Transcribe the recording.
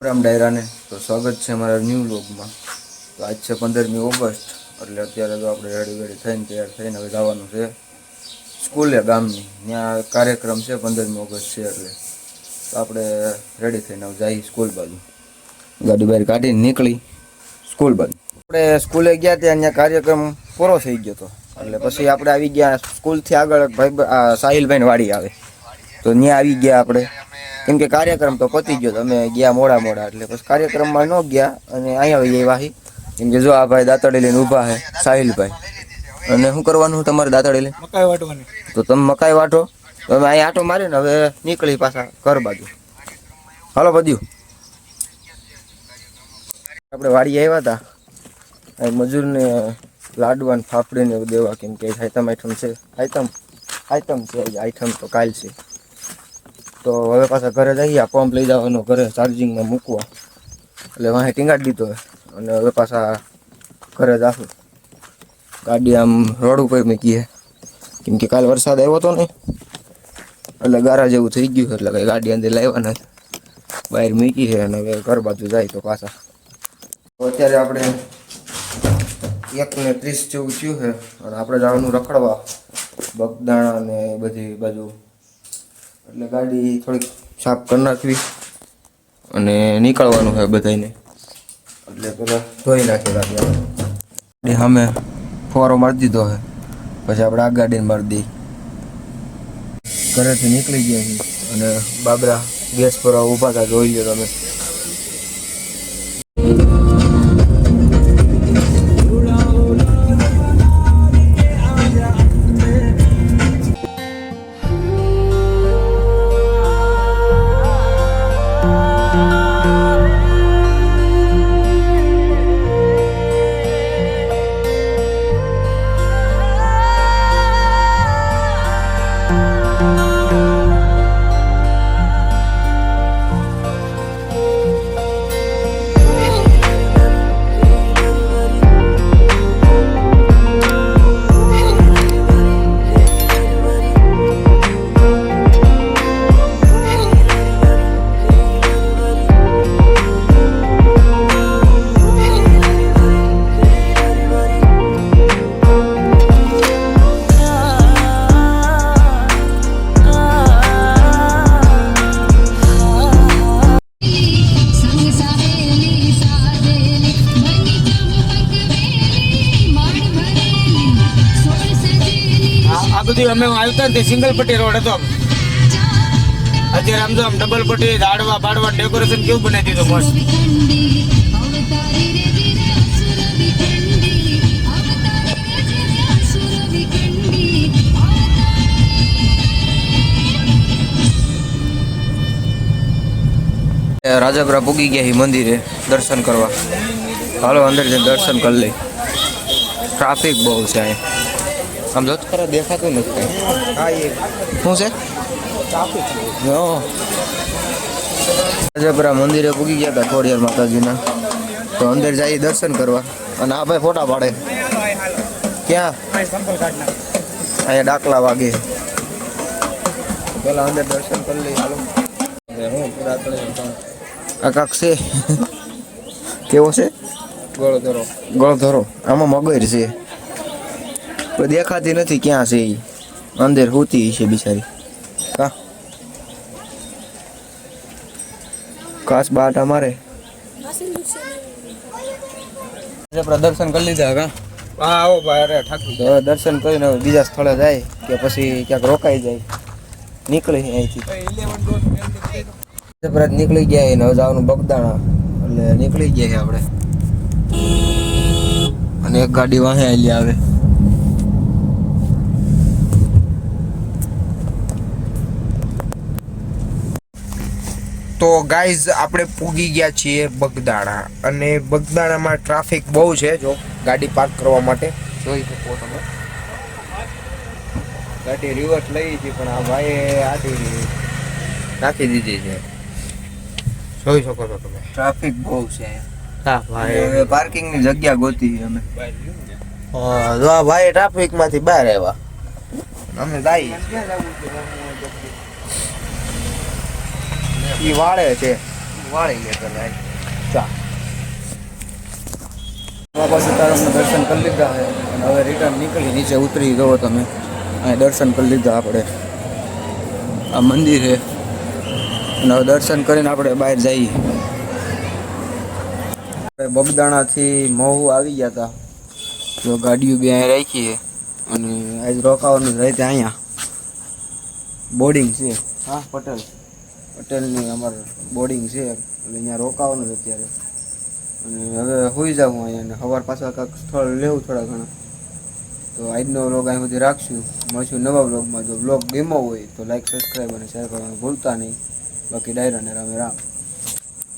રામ ડાયરાને તો સ્વાગત છે અમારા ન્યૂ વ્લોગમાં। તો આજ છે 15મી ઓગસ્ટ, એટલે અત્યારે તો આપણે રેડી થઈને તૈયાર થઈને હવે જવાનું છે સ્કૂલે ગામની। ત્યાં કાર્યક્રમ છે 15મી ઓગસ્ટ છે, એટલે તો આપણે રેડી થઈને હવે જઈએ સ્કૂલ બાજુ। ગાડી બહાર કાઢીને નીકળી સ્કૂલ બાજુ। આપણે સ્કૂલે ગયા ત્યાં કાર્યક્રમ પૂરો થઈ ગયો હતો, એટલે પછી આપણે આવી ગયા સ્કૂલથી આગળ ભાઈ સાહિલભાઈની વાડી આવે, તો ત્યાં આવી ગયા આપણે, કેમ કે કાર્યક્રમ તો પતી ગયો, તમે ગયા મોડા એટલે પછી કાર્યક્રમમાં ન ગયા અને અહીંયા આવી વાહી, કેમ કે જો આ ભાઈ દાંતડી લઈને ઊભા છે સાહિલભાઈ। અને શું કરવાનું તમારે દાંતડી લઈને? મકાઈ વાટવાની। તો તમે મકાઈ વાટો, તો અમે અહીંયા આટો મારીને હવે નીકળી પાછા ઘર બાજુ। હાલો બધ્યું, આપણે વાડી આવ્યા હતા અહીં મજૂરને લાડવા ને ફાફડીને એવું દેવા, કેમ કે આઈટમ છે, આઈટમ છે આઈટમ તો કાલ છે। તો હવે પાછા ઘરે જઈએ, પંપ લઈ જવાનો ઘરે ચાર્જિંગમાં મૂકવા, એટલે વાહે ટીંગાડી દીધો અને હવે પાછા ઘરે જાશું। ગાડી આમ રોડ ઉપર મૂકીએ, કેમ કે કાલ વરસાદ આવ્યો હતો ને, એટલે ગારા જેવું થઈ ગયું, એટલે કઈ ગાડી અંદર લાવ્યા નથી, બહાર મૂકી છે અને હવે ઘર બાજુ જાય તો પાછા। તો અત્યારે આપણે 1:30 જેવું થયું છે અને આપણે જવાનું રખડવા બગદાણા ને બધી બાજુ, એટલે ગાડી થોડીક સાફ કરી નાખવી અને નીકળવાનું છે બધાને, એટલે પેલા ધોઈ નાખી ગાડી સામે ફોરો મારી દીધો છે, પછી આપણે આ ગાડીને મારી દઈએ। ઘરેથી નીકળી ગયા છીએ અને બાબરા ગેસ પર ઊભા હતા, જોઈ લો તમે। અમે આવતા ને સિંગલ પટ્ટી રોડ હતો, અત્યારે આમ જો આમ ડબલ પટ્ટી ઝાડવા બાડવા ડેકોરેશન કેવું બનાવી દીધું મસ્ત। રાજાપુરા પૂગી ગયા છે મંદિરે દર્શન કરવા, હાલો અંદર જઈને દર્શન કરી લઈ। ટ્રાફિક બહુ છે અહીંયા, આમ જો ખરા દેખાતું નથી શું છે ટ્રાફિક। રાજાપુરા મંદિરે પૂગી ગયા હતા ખોડિયાર માતાજીના, તો અંદર જઈએ દર્શન કરવા, અને આ ભાઈ ફોટા પાડે ક્યાં અહીંયા ડાકલા વાગે, પેલા અંદર દર્શન કરી લઈએ હાલો। આ કાક છે કેવો છે? ગળધરો, આમાં મગર છે, કોઈ દેખાતી નથી ક્યાં છે, એ અંદર હોતી છે બિચારી। કા કાસ બાટા મારે દર્શન કરી લીધા કા? હા આવો ભાઈ, અરે ઠાકુર તો દર્શન કરીને બીજા સ્થળે જાય કે પછી ક્યાંક રોકાઈ જાય, નીકળી અહીંથી નીકળી ગયા ને હવે જવાનું બગદાણા, એટલે નીકળી ગયા આપણે, અને એક ગાડી વાહે આલી આવે। તો ગાઈઝ આપણે પૂગી ગયા છીએ બગદાણા, અને બગદાણામાં ટ્રાફિક બહુ છે, જો ગાડી પાર્ક કરવા માટે જોઈ શકો તમે। ગાડી રિવર્સ લઈ હતી પણ આ ભાઈએ આથી નાખી દીધી છે, જોઈ શકો છો તમે। ટ્રાફિક બહુ છે, હા ભાઈ પાર્કિંગ ની જગ્યા ગોતી અમે। હા જો આ ભાઈ ટ્રાફિક માંથી બહાર આવ્યા, અમે જઈએ ઈ વાળે છે વાળી લે પેલા ચા બાબા સીતારામના દર્શન કરી લીધા છે અને હવે રિટર્ન નીકળી નીચે ઉતરી જવો તમે અહીં દર્શન કરી લીધા આપણે આ મંદિર છે અને હવે દર્શન કરીને આપણે બહાર જઈએ બગદાણાથી મહુ આવી ગયા હતા જો ગાડીઓ બી અહીંયા રાખી છે અને આજ રોકાવાનું રહે છે અહીંયા બોર્ડિંગ છે હા પટેલની અમારે બોર્ડિંગ છે એટલે અહીંયા રોકાવાનું છે અત્યારે અને હવે હોઈ જાઉં અહીંયા અને સવાર પાછા કાંઈક સ્થળ લેવું થોડા ઘણા તો આજનો વ્લોગ અહીં સુધી રાખશું મળશું નવા વ્લોગમાં જો વ્લોગ ગમ્યો હોય તો લાઈક સબસ્ક્રાઈબ અને શેર કરવાનું ભૂલતા નહીં બાકી ડાયરાને રામે રામ